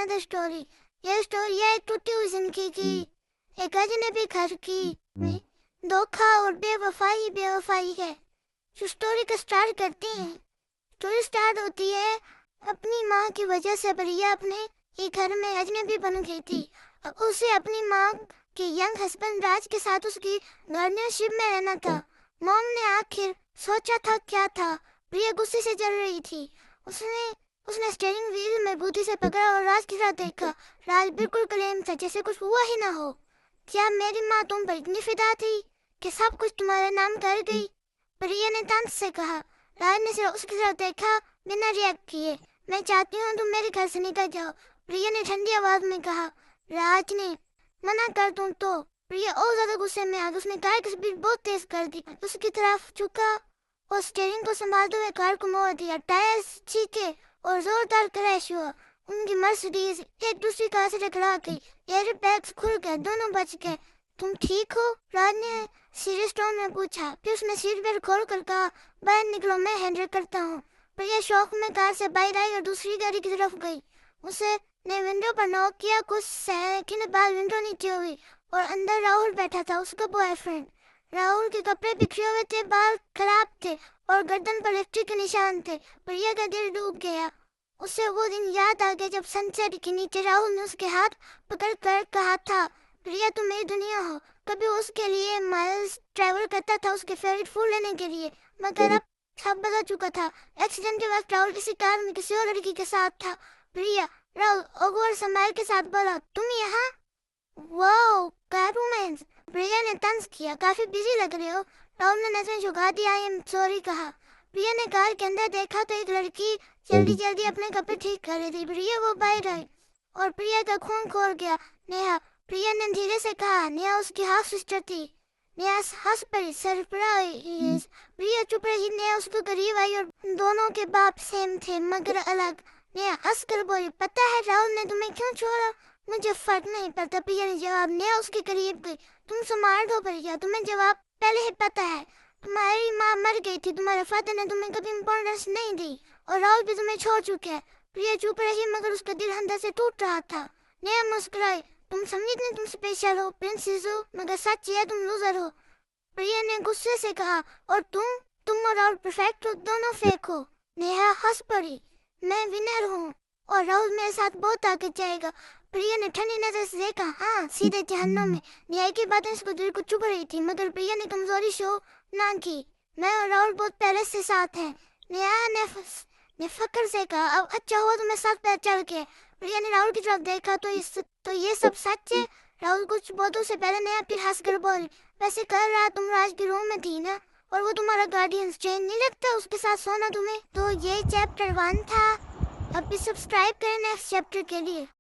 another story. ये story है एक टूटी हुई जिंदगी की, एक अजनबी घर की, धोखा और बेवफाई है। जो स्टोरी का स्टार्ट करते हैं, स्टोरी स्टार्ट होती है अपनी माँ की वजह से प्रिया अपने ही घर में अजनबी बन गई थी। उसे अपनी माँ के यंग हस्बैंड राज के साथ उसकी गार्डियनशिप में रहना था। मॉम ने आखिर सोचा था क्या था, प्रिया गुस्से से जल रही थी। उसने स्टीयरिंग व्हील में बुद्धि से पकड़ा और राज की तरफ देखा। राज बिल्कुल क्लेम था जैसे कुछ हुआ ही ना हो। क्या मेरी माँ तुम पर इतनी फिदा थी कि सब कुछ तुम्हारे नाम कर गई? प्रिया ने तंज से कहा। राज ने सिर्फ उसकी तरफ देखा बिना रिएक्ट किए। मैं चाहती हूँ तुम मेरे घर से निकल जाओ, प्रिया ने ठंडी आवाज में कहा। राज ने मना कर दूं तो प्रिया और ज्यादा गुस्से में आ गई। उसने कार की स्पीड बहुत तेज कर दी, उसकी तरफ झुका और स्टीयरिंग को संभालते हुए कार को मोड़ दिया। टायर चीखे और जोरदार क्रैश हुआ। उनकी मर्सिडीज एक दूसरी कार से टकरा गई। एयर बैग्स खुल गए, दोनों बच गए। तुम ठीक हो? राज ने सीरियस टोन में पूछा। फिर उसने सीट बेल्ट खोल कर कहा, बाहर निकलो, मैं हैंडल करता हूँ। प्रिया शौक में कार से बाहर आई और दूसरी गाड़ी की तरफ गई। उसे ने विंडो पर नॉक किया। कुछ सेकंड बाद विंडो नीचे हुई और अंदर राहुल बैठा था, उसका बॉयफ्रेंड। राहुल के कपड़े बिखरे हुए थे, बाल खराब थे और गर्दन पर लिपस्टिक के निशान थे। प्रिया का दिल डूब गया। उसे वो दिन याद आ गया जब सनसेट के नीचे राहुल ने उसके हाथ पकड़ कर कहा था, प्रिया तुम मेरी दुनिया हो। कभी उसके लिए माइल्स ट्रैवल करता था उसके फेवरेट फूड लेने के लिए, मगर अब सब बदल चुका था। एक्सीडेंट के वक्त राहुल किसी कार में किसी और लड़की के साथ था। प्रिया राहुल ओवर स्माइल के साथ बोला, तुम यहाँ? Wow, car romance. प्रिया ने तंज किया, काफी बिजी लग रहे हो। राहुल ने नजरें झुका दी। आई एम सॉरी कहा। प्रिया ने कार के अंदर देखा तो एक लड़की जल्दी जल्दी अपने कपड़े ठीक कर रही थी। प्रिया वो बाहर आई और प्रिया का खून खोल गया। नेहा, प्रिया ने धीरे से कहा। नेहा उसकी हाफ सिस्टर थी। नेहा हंस पड़ी, सरप्राइज। प्रिया चुप रही। नेहा उसके करीब आई और दोनों के बाप सेम थे मगर अलग। नेहा हंस कर बोली, पता है राहुल ने तुम्हें क्यों छोड़ा? मुझे फर्क नहीं पड़ता, प्रिया ने जवाब। नेहा उसके करीब गई। तुम स्मार्ट हो प्रिया, तुम्हें जवाब पहले ही पता है। तुम्हारी माँ मर गई थी, तुम्हारे फादर ने तुम्हें कभी इम्पोर्टेंस नहीं दी और राहुल भी तुम्हें छोड़ चुके हैं। प्रिया चुप रही मगर उसका दिल अंदर से टूट रहा था। नेहा मुस्कुराई, तुम समझी नहीं तुम स्पेशल हो, प्रिंसेस हो, मगर सच है तुम लूजर हो। प्रिया ने गुस्से से कहा, और तुम और राहुल परफेक्ट हो, दोनों फेक हो। नेहा हंस पड़ी, मैं विनर हूँ और राहुल मेरे साथ बहुत आगे जाएगा। प्रिया ने ठंडी नजर से देखा, हाँ सीधे जहन्नुम में। न्याय की बातें उसको दिल को चुभ रही थी मगर प्रिया ने कमजोरी शो ना की। मैं और राहुल बहुत पहले से साथ हैं। नेहा ने फक्र से कहा, अब अच्छा हुआ तुम्हें साथ पैर चल के। प्रिया ने राहुल की तरफ देखा तो ये सब सच है? राहुल कुछ बोलने से पहले नेहा फिर हंस कर बोली, वैसे कल रात तुम राज के रूम में थी ना, और वो तुम्हारा गार्डियन चेंज नहीं लगता उसके साथ सोना तुम्हें? तो ये चैप्टर 1 था। अब भी सब्सक्राइब करें नेक्स्ट चैप्टर के लिए।